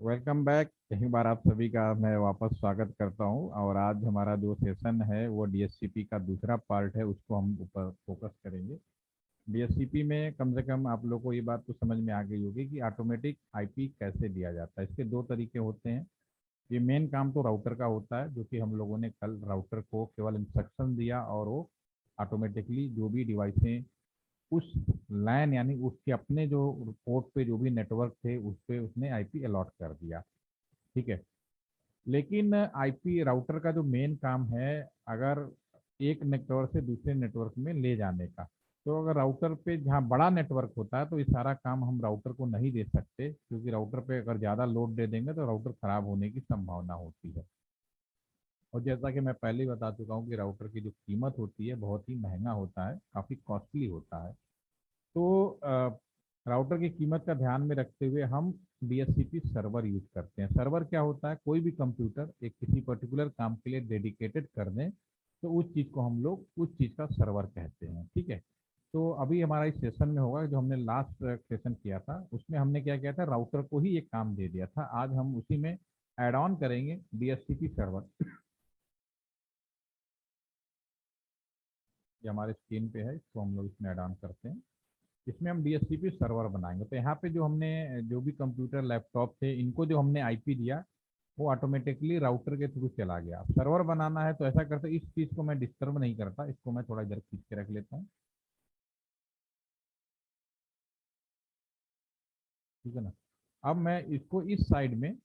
Welcome back. एक बार आप सभी का मैं वापस स्वागत करता हूं और आज हमारा जो सेशन है वो डीएससीपी का दूसरा पार्ट है, उसको हम ऊपर फोकस करेंगे। डीएससीपी में कम से कम आप लोग को ये बात तो समझ में आ गई होगी कि ऑटोमेटिक आईपी कैसे दिया जाता है। इसके दो तरीके होते हैं। ये मेन काम तो राउटर का होता है, जो कि हम लोगों ने कल राउटर को केवल इंस्ट्रक्शन दिया और वो ऑटोमेटिकली जो भी डिवाइसें उस लैन यानी उसके अपने जो पोर्ट पे जो भी नेटवर्क थे उस पे उसने आईपी अलॉट कर दिया। ठीक है। लेकिन आईपी राउटर का जो मेन काम है, अगर एक नेटवर्क से दूसरे नेटवर्क में ले जाने का, तो अगर राउटर पे जहाँ बड़ा नेटवर्क होता है तो ये सारा काम हम राउटर को नहीं दे सकते, क्योंकि राउटर पे अगर ज़्यादा लोड दे देंगे तो राउटर खराब होने की संभावना होती है। और जैसा कि मैं पहले ही बता चुका हूँ कि राउटर की जो कीमत होती है बहुत ही महंगा होता है, काफ़ी कॉस्टली होता है। तो राउटर की कीमत का ध्यान में रखते हुए हम डीएचसीपी सर्वर यूज करते हैं। सर्वर क्या होता है? कोई भी कंप्यूटर एक किसी पर्टिकुलर काम के लिए डेडिकेटेड कर दें तो उस चीज़ को हम लोग उस चीज़ का सर्वर कहते हैं। ठीक है। तो अभी हमारा इस सेशन में होगा, जो हमने लास्ट सेशन किया था उसमें हमने क्या किया था, राउटर को ही एक काम दे दिया था। आज हम उसी में एड ऑन करेंगे डीएचसीपी सर्वर। ये हमारे स्क्रीन पे है, इसको हम लोग इसमें ऐड ऑन करते हैं। इसमें हम डीएचसीपी सर्वर बनाएंगे। तो यहाँ पे जो हमने जो भी कंप्यूटर लैपटॉप थे इनको जो हमने आईपी दिया वो ऑटोमेटिकली राउटर के थ्रू चला गया। सर्वर बनाना है तो ऐसा करते, इस चीज़ को मैं डिस्टर्ब नहीं करता, इसको मैं थोड़ा इधर खींच के रख लेता हूँ। ठीक है ना। अब मैं इसको इस साइड में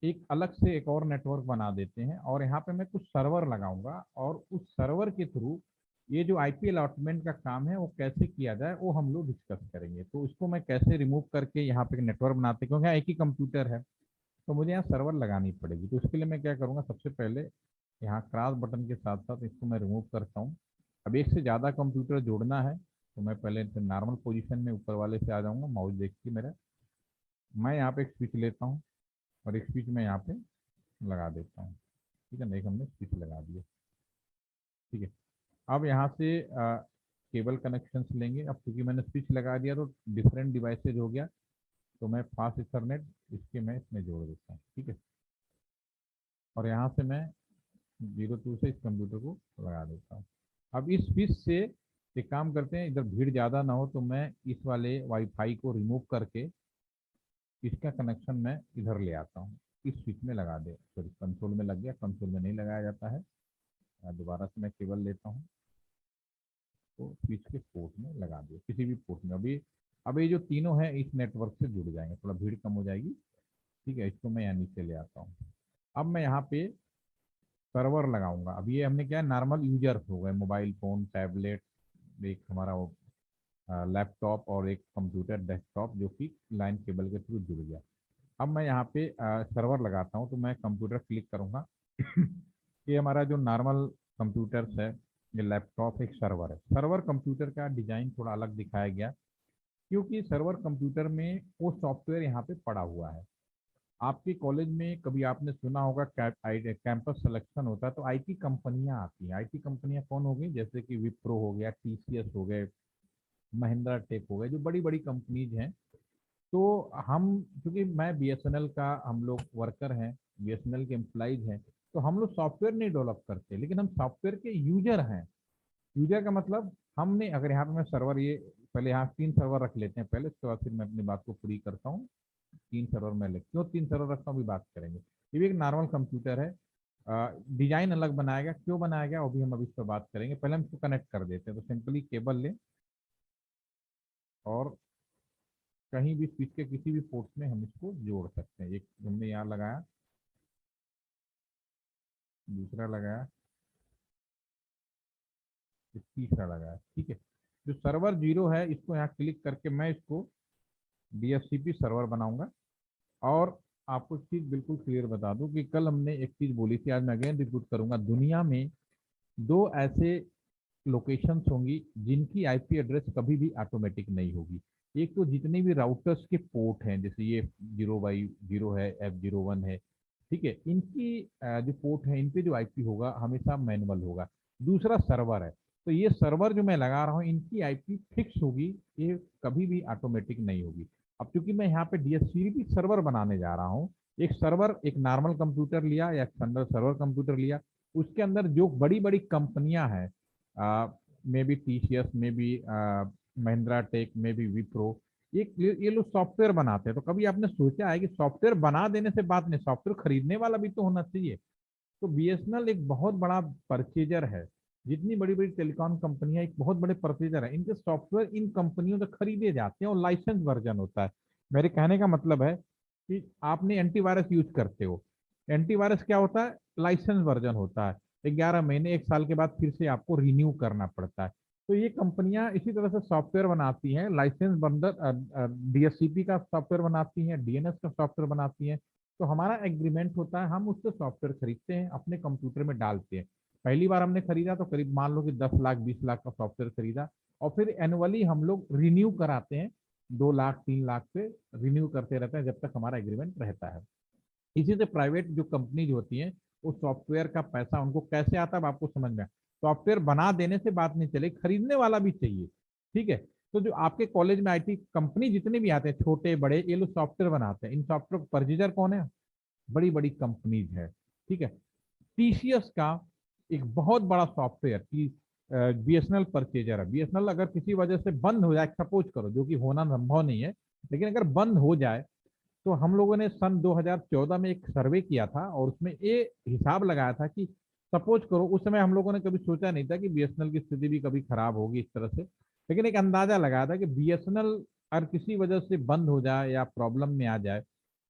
एक अलग से एक और नेटवर्क बना देते हैं और यहाँ पे मैं कुछ सर्वर लगाऊंगा और उस सर्वर के थ्रू ये जो आईपी अलॉटमेंट का काम है वो कैसे किया जाए वो हम लोग डिस्कस करेंगे। तो इसको मैं कैसे रिमूव करके यहाँ पे नेटवर्क बनाते हैं, क्योंकि यहाँ एक ही कंप्यूटर है तो मुझे यहाँ सर्वर लगानी पड़ेगी। तो इसके लिए मैं क्या करूँगा, सबसे पहले यहाँ क्रॉस बटन के साथ साथ इसको मैं रिमूव करता हूँ। अब एक से ज़्यादा कंप्यूटर जोड़ना है तो मैं पहले नॉर्मल पोजीशन में ऊपर वाले से आ जाऊँगा, माउस देखिए मेरा। मैं यहाँ पे एक स्विच लेता हूँ और एक स्विच मैं यहाँ पे लगा देता हूँ। ठीक है ना, एक हमने स्विच लगा दिया। ठीक है। अब यहाँ से केबल कनेक्शन लेंगे। अब क्योंकि मैंने स्विच लगा दिया तो डिफरेंट डिवाइसेज हो गया, तो मैं फास्ट इथरनेट इसके मैं इसमें जोड़ देता हूँ। ठीक है। और यहाँ से मैं 02 से इस कंप्यूटर को लगा देता हूँ। अब इस स्विच से एक काम करते हैं, इधर भीड़ ज़्यादा ना हो तो मैं इस वाले वाईफाई को रिमूव करके इसका कनेक्शन मैं इधर ले आता हूँ, इस स्विच में लगा दे। सॉरी, कंसोल में लग गया, कंसोल में नहीं लगाया जाता है। दोबारा से मैं केबल लेता हूँ तो स्विच के पोर्ट में लगा दिया, किसी भी पोर्ट में। अभी जो तीनों हैं इस नेटवर्क से जुड़ जाएंगे, थोड़ा भीड़ कम हो जाएगी। ठीक है। इसको मैं यहाँ नीचे ले आता हूँ। अब मैं यहाँ पे सर्वर लगाऊंगा। अब ये हमने क्या, नॉर्मल यूजर हो गए, मोबाइल फ़ोन, टैबलेट, एक हमारा वो लैपटॉप और एक कंप्यूटर डेस्कटॉप जो कि लाइन केबल के थ्रू जुड़ गया। अब मैं यहाँ पे सर्वर लगाता हूँ तो मैं कंप्यूटर क्लिक करूँगा। ये हमारा जो नॉर्मल कंप्यूटर्स है, ये लैपटॉप एक सर्वर है। सर्वर कंप्यूटर का डिज़ाइन थोड़ा अलग दिखाया गया, क्योंकि सर्वर कंप्यूटर में वो सॉफ्टवेयर यहाँ पे पड़ा हुआ है। आपके कॉलेज में कभी आपने सुना होगा कैंपस सिलेक्शन होता है तो आईटी कंपनियां आती हैं। आईटी कंपनियां कौन हो गई? जैसे कि विप्रो हो गया, टीसीएस हो गए, महिंद्रा टेक हो गए, जो बड़ी बड़ी कंपनीज हैं। तो हम, क्योंकि मैं बीएसएनएल का, हम लोग वर्कर हैं, बीएसएनएल के एम्प्लॉइज हैं, तो हम लोग सॉफ्टवेयर नहीं डेवलप करते, लेकिन हम सॉफ्टवेयर के यूजर हैं। यूजर का मतलब, हमने अगर यहाँ पे मैं सर्वर, ये पहले यहाँ 3 सर्वर रख लेते हैं पहले, उसके बाद फिर मैं अपनी बात को पूरी करता हूँ। 3 सर्वर मैं क्यों 3 सर्वर रखता हूँ भी बात करेंगे। ये भी एक नॉर्मल कंप्यूटर है, डिजाइन अलग बनाया गया, क्यों बनाया गया वो भी हम अभी इस पर बात करेंगे। पहले हम इसको कनेक्ट कर देते हैं। तो सिंपली केबल लें और कहीं भी स्विच के किसी भी पोर्ट में हम इसको जोड़ सकते हैं। एक हमने यहाँ लगाया, दूसरा लगाया, तीसरा लगाया। ठीक है। जो सर्वर 0 है इसको यहाँ क्लिक करके मैं इसको डीएचसीपी सर्वर बनाऊंगा। और आपको चीज़ बिल्कुल क्लियर बता दूं कि कल हमने एक चीज़ बोली थी, आज मैं अगेन रिपीट करूंगा। दुनिया में दो ऐसे लोकेशंस होंगी जिनकी आईपी एड्रेस कभी भी ऑटोमेटिक नहीं होगी। एक तो जितने भी राउटर्स के पोर्ट हैं, जैसे ये 0x0 है, F01 है, ठीक है, इनकी जो पोर्ट है इन पे जो आईपी होगा हमेशा मैनुअल होगा। दूसरा सर्वर है। तो ये सर्वर जो मैं लगा रहा हूँ इनकी आईपी फिक्स होगी, ये कभी भी ऑटोमेटिक नहीं होगी। अब चूंकि मैं यहाँ पे डीएचसीपी सर्वर बनाने जा रहा हूँ, एक सर्वर, एक नॉर्मल कंप्यूटर लिया या एक्सटर्नल सर्वर कंप्यूटर लिया, उसके अंदर जो बड़ी बड़ी कंपनियां हैं, maybe TCS, maybe Mahindra tech, maybe Wipro, ये लोग सॉफ्टवेयर बनाते हैं। तो कभी आपने सोचा है कि सॉफ्टवेयर बना देने से बात नहीं, सॉफ्टवेयर खरीदने वाला भी तो होना चाहिए। तो बीएसएनएल एक बहुत बड़ा परचेजर है, जितनी बड़ी बड़ी टेलीकॉम कंपनियां एक बहुत बड़े परचेजर है, इनके सॉफ्टवेयर इन कंपनियों से खरीदे जाते हैं और लाइसेंस वर्जन होता है। मेरे कहने का मतलब है कि आपने एंटीवायरस यूज करते हो, एंटीवायरस क्या होता है, लाइसेंस वर्जन होता है, 11 महीने 1 साल के बाद फिर से आपको रिन्यू करना पड़ता है। तो ये कंपनियां इसी तरह से सॉफ्टवेयर बनाती हैं, लाइसेंस बंदर डीएससीपी का सॉफ्टवेयर बनाती हैं, डीएनएस का सॉफ्टवेयर बनाती हैं। तो हमारा एग्रीमेंट होता है, हम उससे सॉफ्टवेयर खरीदते हैं, अपने कंप्यूटर में डालते हैं। पहली बार हमने खरीदा तो करीब मान लो कि 10 लाख 20 लाख का सॉफ्टवेयर खरीदा, और फिर एनुअली हम लोग रिन्यू कराते हैं, 2 लाख 3 लाख पे रिन्यू करते रहते हैं जब तक हमारा एग्रीमेंट रहता है। इसी से प्राइवेट जो कंपनीज होती हैं, वो सॉफ्टवेयर का पैसा उनको कैसे आता है, अब आपको समझ में सॉफ्टवेयर बना देने से बात नहीं चले, खरीदने वाला भी चाहिए। ठीक है, तो जो आपके कॉलेज में आईटी कंपनी जितने भी आते हैं, छोटे बड़े, ये लोग सॉफ्टवेयर बनाते हैं, इन सॉफ्टवेयर परचेजर कौन है, बड़ी बड़ी कंपनीज है। ठीक है, टीसीएस का एक बहुत बड़ा सॉफ्टवेयर की बीएसएनएल परचेजर है। बीएसएनएल अगर किसी वजह से बंद हो जाए, सपोज करो, जो कि होना संभव नहीं है, लेकिन अगर बंद हो जाए, तो हम लोगों ने सन 2014 में एक सर्वे किया था और उसमें ये हिसाब लगाया था कि सपोज करो, उस समय हम लोगों ने कभी सोचा नहीं था कि बीएसएनएल की स्थिति भी कभी खराब होगी इस तरह से, लेकिन एक अंदाजा लगाया था कि बीएसएनएल अगर किसी वजह से बंद हो जाए या प्रॉब्लम में आ जाए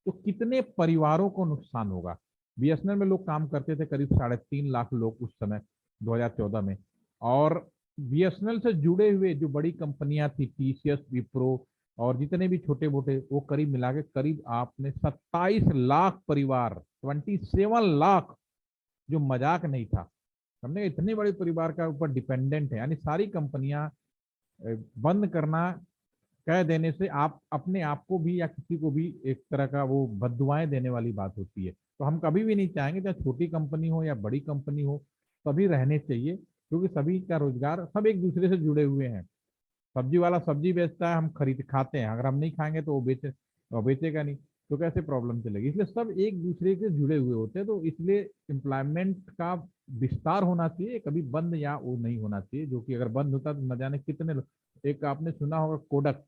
तो कितने परिवारों को नुकसान होगा। बीएसएनएल में लोग काम करते थे, करीब 3.5 लाख लोग उस समय 2014 में, और बीएसएनएल से जुड़े हुए जो बड़ी कंपनियां थी, टीसीएस, विप्रो और जितने भी छोटे मोटे, वो करीब मिला के करीब आपने 27 लाख परिवार, 27 लाख, जो मजाक नहीं था। हमने इतने बड़े परिवार का ऊपर डिपेंडेंट है, यानी सारी कंपनियां बंद करना कह देने से आप अपने आप को भी या किसी को भी एक तरह का वो बद्दुआएं देने वाली बात होती है। तो हम कभी भी नहीं चाहेंगे, चाहे छोटी कंपनी हो या बड़ी कंपनी हो, सभी रहने चाहिए, क्योंकि सभी का रोजगार, सब एक दूसरे से जुड़े हुए हैं। सब्जी वाला सब्जी बेचता है, हम खरीद खाते हैं, अगर हम नहीं खाएंगे तो वो बेचेगा नहीं, तो कैसे प्रॉब्लम चलेगी। इसलिए सब एक दूसरे से जुड़े हुए होते हैं, तो इसलिए एम्प्लॉयमेंट का विस्तार होना चाहिए, कभी बंद या वो नहीं होना चाहिए, जो कि अगर बंद होता तो न जाने कितने एक आपने सुना होगा, कोडक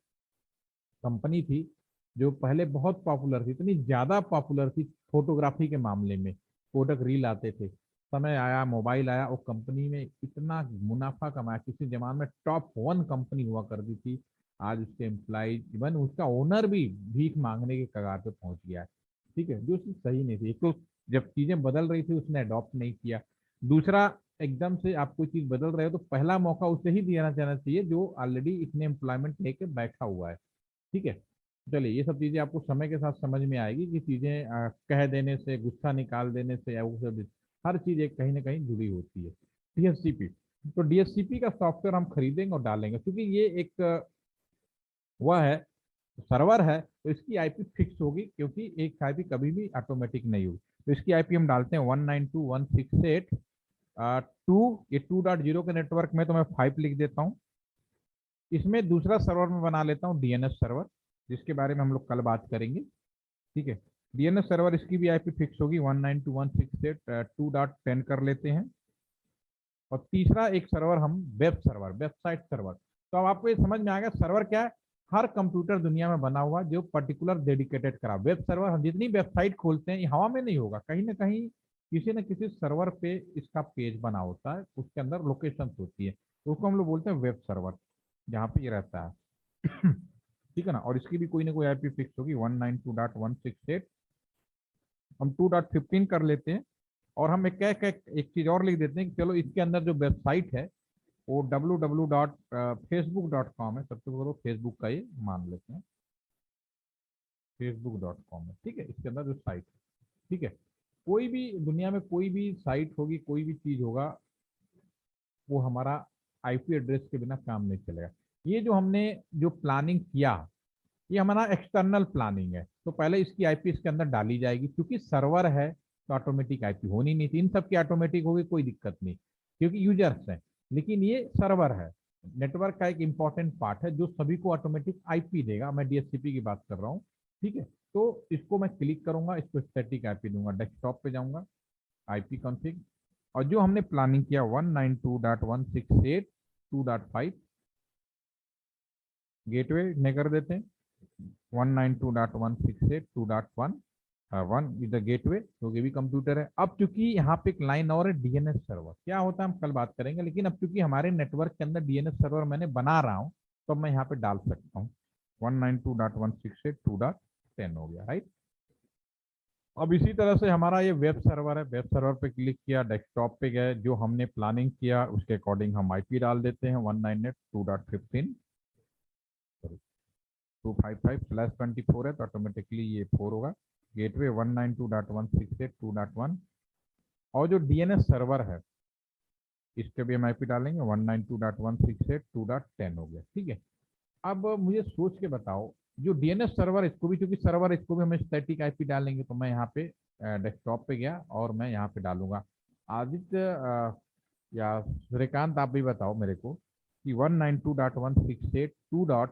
कंपनी थी जो पहले बहुत पॉपुलर थी, इतनी ज्यादा पॉपुलर थी फोटोग्राफी के मामले में, कोडक रील आते थे, समय आया, मोबाइल आया, वो कंपनी में इतना मुनाफा कमाया, किसी जमाने में टॉप 1 कंपनी हुआ करती थी। आज उसके एम्प्लॉय, इवन उसका ओनर भी भीख मांगने के कगार पे पहुंच गया है। ठीक है, जो चीज सही नहीं थी, एक तो जब चीजें बदल रही थी उसने अडॉप्ट नहीं किया, दूसरा एकदम से आप कोई चीज बदल रहे हो तो पहला मौका उसे ही दिया जाना चाहिए जो ऑलरेडी इतने एम्प्लॉयमेंट लेके बैठा हुआ है। ठीक है, चलिए, ये सब चीजें आपको समय के साथ समझ में आएगी कि चीजें कह देने से, गुस्सा निकाल देने से, या वो सब हर चीज एक कहीं ना कहीं जुड़ी होती है। डीएससीपी, तो डीएससीपी का सॉफ्टवेयर हम खरीदेंगे और डालेंगे, क्योंकि ये एक वह है, सर्वर है, तो इसकी आईपी फिक्स होगी, क्योंकि एक आईपी कभी भी ऑटोमेटिक नहीं होगी। तो इसकी आईपी हम डालते हैं 192.168 टू, ये 2.0 के नेटवर्क में तो मैं 5 लिख देता हूँ। इसमें दूसरा सर्वर में बना लेता हूँ डीएनएस सर्वर, जिसके बारे में हम लोग कल बात करेंगे। ठीक है, डीएनएस सर्वर, इसकी भी आईपी फिक्स होगी 192.168.2.10 कर लेते हैं। और तीसरा एक सर्वर हम वेब सर्वर, वेबसाइट सर्वर। तो अब आपको ये समझ में आ गया सर्वर क्या है। हर कंप्यूटर दुनिया में बना हुआ जो पर्टिकुलर डेडिकेटेड करा, वेब सर्वर, हम जितनी वेबसाइट खोलते हैं ये हवा में नहीं होगा, कहीं ना कहीं किसी न किसी सर्वर पे इसका पेज बना होता है, उसके अंदर लोकेशन होती है, तो उसको हम लोग बोलते हैं वेब सर्वर, जहाँ पे ये रहता है। ठीक है ना, और इसकी भी कोई ना कोई आईपी फिक्स होगी 192.168। हम 2.15 कर लेते हैं, और हम एक चीज और लिख देते हैं कि चलो इसके अंदर जो वेबसाइट है वो www.facebook.com है, सबसे पहले फेसबुक का ये मान लेते हैं, facebook.com है। ठीक है, इसके अंदर जो साइट है, ठीक है, कोई भी दुनिया में कोई भी साइट होगी, कोई भी चीज होगा, वो हमारा आईपी एड्रेस के बिना काम नहीं चलेगा। ये जो हमने जो प्लानिंग किया, ये हमारा एक्सटर्नल प्लानिंग है, तो पहले इसकी आईपी इसके अंदर डाली जाएगी, क्योंकि सर्वर है तो ऑटोमेटिक आईपी होनी नहीं थी, इन सब की ऑटोमेटिक होगी, कोई दिक्कत नहीं, क्योंकि यूजर्स हैं। लेकिन ये सर्वर है। नेटवर्क का एक इंपॉर्टेंट पार्ट है जो सभी को ऑटोमेटिक आईपी देगा। मैं डीएचसीपी की बात कर रहा हूँ, ठीक है। तो इसको मैं क्लिक करूंगा, इसको स्टैटिक आईपी दूंगा, डेस्कटॉप पे जाऊंगा, आईपी कॉन्फ़िग, और जो हमने प्लानिंग किया 192.168.2.5 गेटवे ने कर देते हैं। 192.168.2.1 वन इज द गेटवे, तो ये भी कंप्यूटर है। अब चूंकि यहाँ पे एक लाइन और है, डीएनएस सर्वर क्या होता है हम कल बात करेंगे, लेकिन अब चूंकि हमारे नेटवर्क के अंदर डीएनएस सर्वर मैंने बना रहा हूँ, तो मैं यहाँ पे डाल सकता हूँ 192.168.2.10 हो गया, राइट। अब इसी तरह से हमारा ये वेब सर्वर है, वेब सर्वर पे क्लिक किया, डेस्कटॉप पे गए, जो हमने प्लानिंग किया उसके अकॉर्डिंग हम आईपी डाल देते हैं 192.2.15 255/24 है, तो ऑटोमेटिकली ये 4 होगा। गेटवे 192.168.2.1, और जो डीएनएस सर्वर है इसके भी हम आईपी डालेंगे 192.168.2.10 हो गया, ठीक है। अब मुझे सोच के बताओ, जो डीएनएस सर्वर, इसको भी चूंकि सर्वर, इसको भी हम स्टैटिक आईपी डालेंगे, तो मैं यहाँ पे डेस्कटॉप पे गया और मैं यहाँ पे डालूंगा आदित्य या सूर्यकांत, आप भी बताओ मेरे को कि 192.168.2.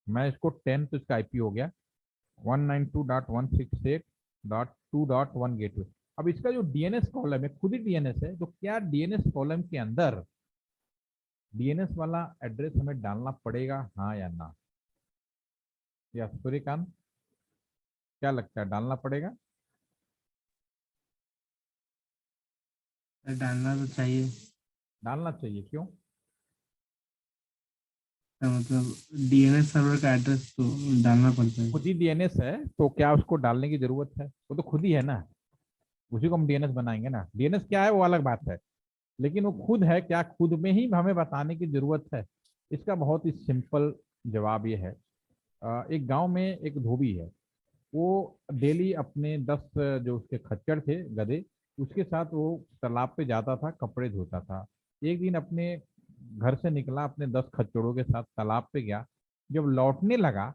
मैं इसको 10, तो इसका आईपी हो गया 192.168.2.1 गेटवे। अब इसका जो डीएनएस कॉलम है खुद ही डीएनएस है, तो क्या डीएनएस कॉलम के अंदर डीएनएस वाला एड्रेस हमें डालना पड़ेगा, हाँ या ना? या सूर्यकांत क्या लगता है, डालना पड़ेगा? डालना तो चाहिए। डालना चाहिए, क्यों? तो मतलब डीएनएस सर्वर का एड्रेस तो डालना पड़ता है। खुद ही डीएनएस है तो क्या उसको डालने की जरूरत है? वो तो खुद ही है ना, उसी को हम डीएनएस बनाएंगे ना। डीएनएस क्या है वो अलग बात है, लेकिन वो खुद है क्या, खुद में ही हमें बताने की जरूरत है? इसका बहुत ही सिंपल जवाब ये है। एक गांव में एक धोबी है, वो डेली अपने 10 जो उसके खच्चर थे, गधे, उसके साथ वो तालाब पे जाता था, कपड़े धोता था। एक दिन अपने घर से निकला, अपने 10 खच्चरों के साथ तालाब पे गया। जब लौटने लगा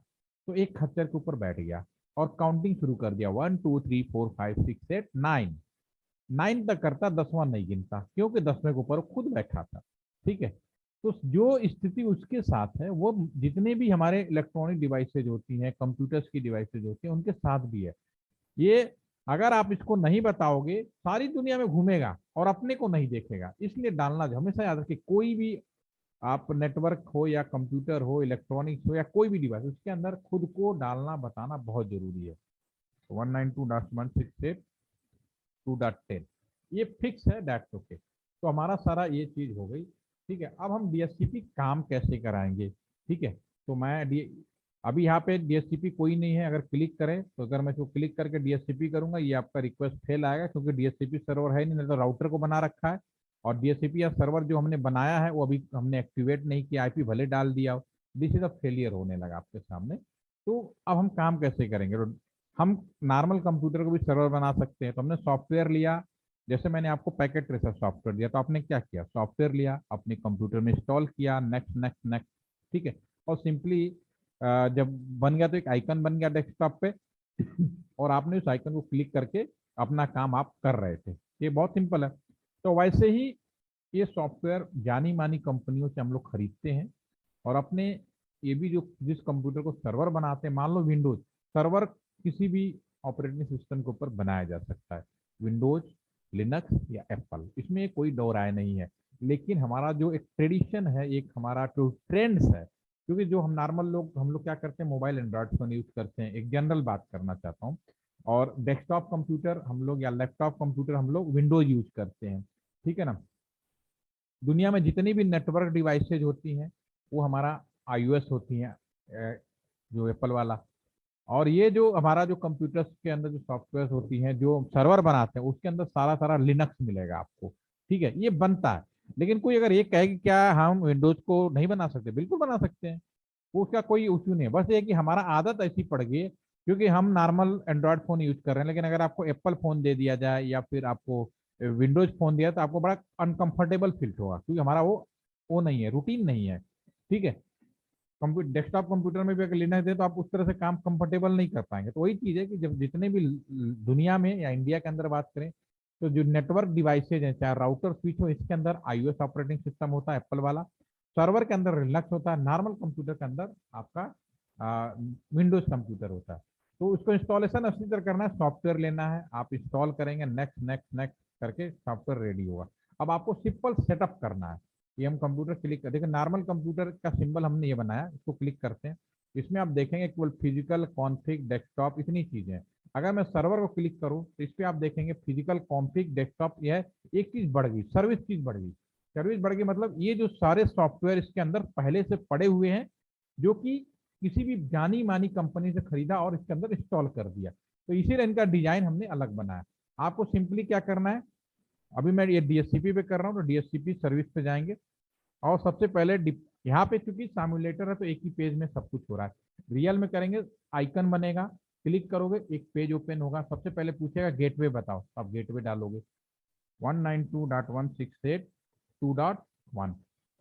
तो एक खच्चर के ऊपर बैठ गया और काउंटिंग शुरू कर दिया, 1 2 3 4 5 6 7 9। 9 तक करता, 10वां नहीं गिनता, क्योंकि 10वें के ऊपर वो खुद बैठा था, ठीक है। तो जो स्थिति उसके साथ है वो जितने भी हमारे इलेक्ट्रॉनिक डिवाइसेज होती हैं, कंप्यूटर्स की डिवाइसेज होती हैं, उनके साथ भी है ये। अगर आप इसको नहीं बताओगे, सारी दुनिया में घूमेगा और अपने को नहीं देखेगा। इसलिए डालना हमेशा याद रखिए, कोई भी आप नेटवर्क हो या कंप्यूटर हो, इलेक्ट्रॉनिक्स हो या कोई भी डिवाइस, उसके अंदर खुद को डालना बताना बहुत जरूरी है। 192.168.2.10 ये फिक्स है, दैट्स ओके। तो हमारा सारा ये चीज हो गई, ठीक है। अब हम डीएससीपी काम कैसे कराएंगे, ठीक है। तो मैं अभी यहाँ पे डीएससीपी कोई नहीं है, अगर क्लिक करें तो, अगर मैं इसको क्लिक करके डीएससीपी करूंगा, ये आपका रिक्वेस्ट फेल आएगा, क्योंकि डीएससीपी सर्वर है नहीं तो राउटर को बना रखा है। और डीएससीपी या सर्वर जो हमने बनाया है वो अभी हमने एक्टिवेट नहीं किया, आईपी भले डाल दिया हो, दिस इज अ फेलियर होने लगा आपके सामने। तो अब हम काम कैसे करेंगे? हम नॉर्मल कंप्यूटर को भी सर्वर बना सकते हैं। तो हमने सॉफ्टवेयर लिया, जैसे मैंने आपको पैकेट ट्रेसर सॉफ्टवेयर दिया, तो आपने क्या किया, सॉफ्टवेयर लिया, अपने कंप्यूटर में इंस्टॉल किया, नेक्स्ट नेक्स्ट नेक्स्ट, ठीक है। और सिंपली जब बन गया तो एक आइकन बन गया डेस्कटॉप पे और आपने उस आइकन को क्लिक करके अपना काम आप कर रहे थे। ये बहुत सिंपल है। तो वैसे ही ये सॉफ्टवेयर जानी मानी कंपनियों से हम लोग खरीदते हैं, और अपने ये भी जो जिस कंप्यूटर को सर्वर बनाते हैं, मान लो विंडोज सर्वर, किसी भी ऑपरेटिंग सिस्टम के ऊपर बनाया जा सकता है, विंडोज, लिनक्स या एप्पल, इसमें कोई दो राय नहीं है। लेकिन हमारा जो एक ट्रेडिशन है, एक हमारा जो ट्रेंड्स है, क्योंकि जो हम नॉर्मल लोग, हम लोग क्या करते हैं, मोबाइल एंड्रॉइड फोन यूज करते हैं, एक जनरल बात करना चाहता हूँ। और डेस्कटॉप कंप्यूटर हम लोग या लैपटॉप कंप्यूटर हम लोग विंडोज यूज करते हैं, ठीक है ना। दुनिया में जितनी भी नेटवर्क डिवाइसेज होती हैं वो हमारा आईओएस होती हैं, जो एप्पल वाला। और ये जो हमारा जो कंप्यूटर्स के अंदर जो सॉफ्टवेयर होती हैं, जो सर्वर बनाते हैं, उसके अंदर सारा सारा लिनक्स मिलेगा आपको, ठीक है। ये बनता है। लेकिन कोई अगर ये कहे कि क्या हम विंडोज को नहीं बना सकते, बिल्कुल बना सकते हैं, वो उसका कोई इशू नहीं है। बस ये कि हमारा आदत ऐसी पड़ गई है, क्योंकि हम नॉर्मल एंड्रॉयड फोन यूज कर रहे हैं। लेकिन अगर आपको एप्पल फोन दे दिया जाए या फिर आपको विंडोज फोन दिया, तो आपको बड़ा अनकंफर्टेबल फील होगा, क्योंकि हमारा वो नहीं है, रूटीन नहीं है, ठीक है। कंप्यूटर, डेस्कटॉप कंप्यूटर में भी अगर लिनक्स दे तो आप उस तरह से काम कंफर्टेबल नहीं कर पाएंगे। तो वही चीज है कि जब जितने भी दुनिया में या इंडिया के अंदर बात करें, तो जो नेटवर्क डिवाइसेज हैं, चाहे राउटर स्विच हो, इसके अंदर iOS ऑपरेटिंग सिस्टम होता है एप्पल वाला, सर्वर के अंदर लिनक्स होता है, नॉर्मल कंप्यूटर के अंदर आपका विंडोज कंप्यूटर होता है। तो उसको इंस्टॉलेशन अच्छी तरह करना है, सॉफ्टवेयर लेना है, आप इंस्टॉल करेंगे, नेक्स्ट नेक्स्ट नेक्स्ट करके सॉफ्टवेयर रेडी होगा। अब आपको सिंपल सेटअप करना है। ये हम कंप्यूटर क्लिक कर, देखिए नॉर्मल कंप्यूटर का सिंबल हमने ये बनाया, इसको क्लिक करते हैं। इसमें आप देखेंगे केवल फिजिकल कॉन्फिग डेस्कटॉप इतनी चीजें हैं। अगर मैं सर्वर को क्लिक करूं तो इस पर आप देखेंगे फिजिकल कॉन्फिग डेस्कटॉप, यह एक चीज बढ़ गई, सर्विस चीज बढ़ गई। सर्विस बढ़ गई मतलब ये जो सारे सॉफ्टवेयर इसके अंदर पहले से पड़े हुए हैं, जो कि किसी भी जानी मानी कंपनी से खरीदा और इसके अंदर इंस्टॉल कर दिया। तो इसीलिए इनका डिजाइन हमने अलग बनाया। आपको सिंपली क्या करना है, अभी मैं ये डीएससीपी पे कर रहा हूँ, तो डीएससीपी सर्विस पे जाएंगे और सबसे पहले यहाँ पे चूंकि सामुलेटर है तो एक ही पेज में सब कुछ हो रहा है। रियल में करेंगे, आइकन बनेगा, क्लिक करोगे एक पेज ओपन होगा। सबसे पहले पूछेगा गेटवे बताओ, आप गेटवे डालोगे 192.168.2.1।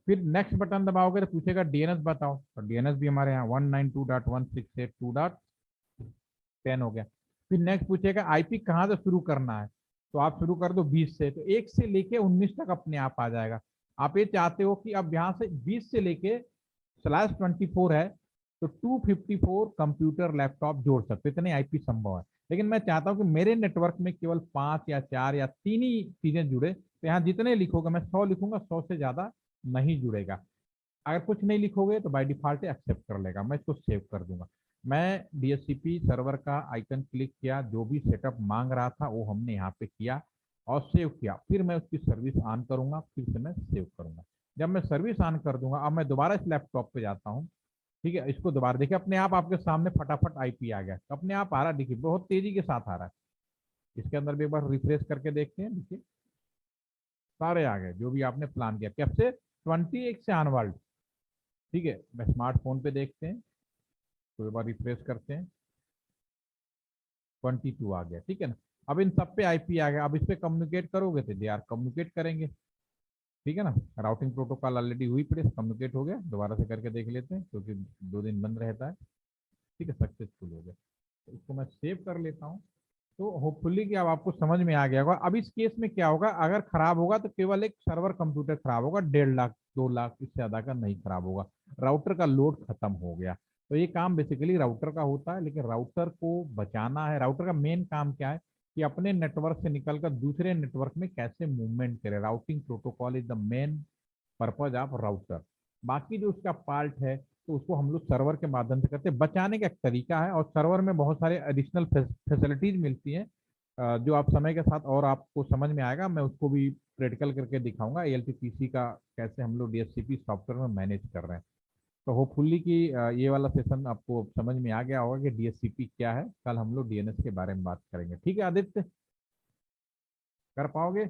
फिर नेक्स्ट बटन दबाओगे तो पूछेगा डीएनएस बताओ, तो डीएनएस भी हमारे यहाँ 192.168.2.10 हो गया। फिर नेक्स्ट पूछेगा आईपी कहाँ से शुरू करना है, तो आप शुरू कर दो 20 से, तो 1 से लेके 19 तक अपने आप आ जाएगा। आप ये चाहते हो कि अब यहाँ से 20 से लेके /24 है, तो 254 कंप्यूटर लैपटॉप जोड़ सकते, इतने आईपी संभव है। लेकिन मैं चाहता हूं कि मेरे नेटवर्क में केवल 5 या 4 या 3 ही चीजें जुड़े, तो यहाँ जितने लिखोगे, मैं 100 लिखूंगा, 100 से ज्यादा नहीं जुड़ेगा। अगर कुछ नहीं लिखोगे तो बाय डिफॉल्ट एक्सेप्ट कर लेगा, मैं इसको सेव कर दूंगा। मैं डीएचसीपी सर्वर का आइकन क्लिक किया, जो भी सेटअप मांग रहा था वो हमने यहाँ पे किया और सेव किया। फिर मैं उसकी सर्विस ऑन करूंगा, फिर से मैं सेव करूंगा। जब मैं सर्विस ऑन कर दूंगा, अब मैं दोबारा इस लैपटॉप पे जाता हूँ, ठीक है, इसको दोबारा देखिए अपने आप आपके सामने फटाफट आईपी आ गया, अपने आप आ रहा है, देखिए बहुत तेजी के साथ आ रहा है। इसके अंदर भी एक बार रिफ्रेश करके देखते हैं, देखिए सारे आ गए जो भी आपने प्लान किया, कब से 21 से ऑनवर्ड। ठीक है, मैं स्मार्टफोन पे देखते हैं, तो एक बार रिफ्रेश करते हैं, 22 आ गया, ठीक है ना। अब इन सब पे आईपी आ गया, अब इस पे कम्युनिकेट करोगे तो दे आर कम्युनिकेट करेंगे, ठीक है ना। राउटिंग प्रोटोकॉल ऑलरेडी हुई पड़े, कम्युनिकेट हो गया, दोबारा से करके देख लेते हैं क्योंकि 2 दिन बंद रहता है। ठीक है, सक्सेसफुल हो गया, तो इसको मैं सेव कर लेता हूँ। तो होपफुली कि अब आपको समझ में आ गया होगा। अब इस केस में क्या होगा, अगर खराब होगा तो केवल एक सर्वर कंप्यूटर खराब होगा, 1.5 लाख 2 लाख इससे ज्यादा का नहीं खराब होगा। राउटर का लोड खत्म हो गया। तो ये काम बेसिकली राउटर का होता है, लेकिन राउटर को बचाना है। राउटर का मेन काम क्या है कि अपने नेटवर्क से निकलकर दूसरे नेटवर्क में कैसे मूवमेंट करे। Routing protocol is the main purpose of router. बाकी जो उसका पार्ट है तो उसको हम लोग सर्वर के माध्यम से करते हैं, बचाने का एक तरीका है। और सर्वर में बहुत सारे एडिशनल फैसिलिटीज मिलती हैं, जो आप समय के साथ और आपको समझ में आएगा। मैं उसको भी प्रैक्टिकल करके दिखाऊंगा, एएलटीपीसी का कैसे हम लोग डीएचसीपी सॉफ्टवेयर में मैनेज कर रहे हैं। तो होपफुली कि ये वाला सेशन आपको समझ में आ गया होगा कि डीएचसीपी क्या है। कल हम लोग डीएनएस के बारे में बात करेंगे, ठीक है आदित्य, कर पाओगे,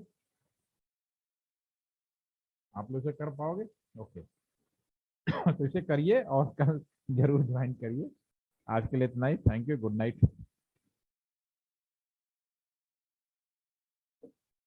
आप लोग से कर पाओगे? ओके। तो इसे करिए और कल जरूर ज्वाइन करिए। आज के लिए इतना ही, थैंक यू, गुड नाइट।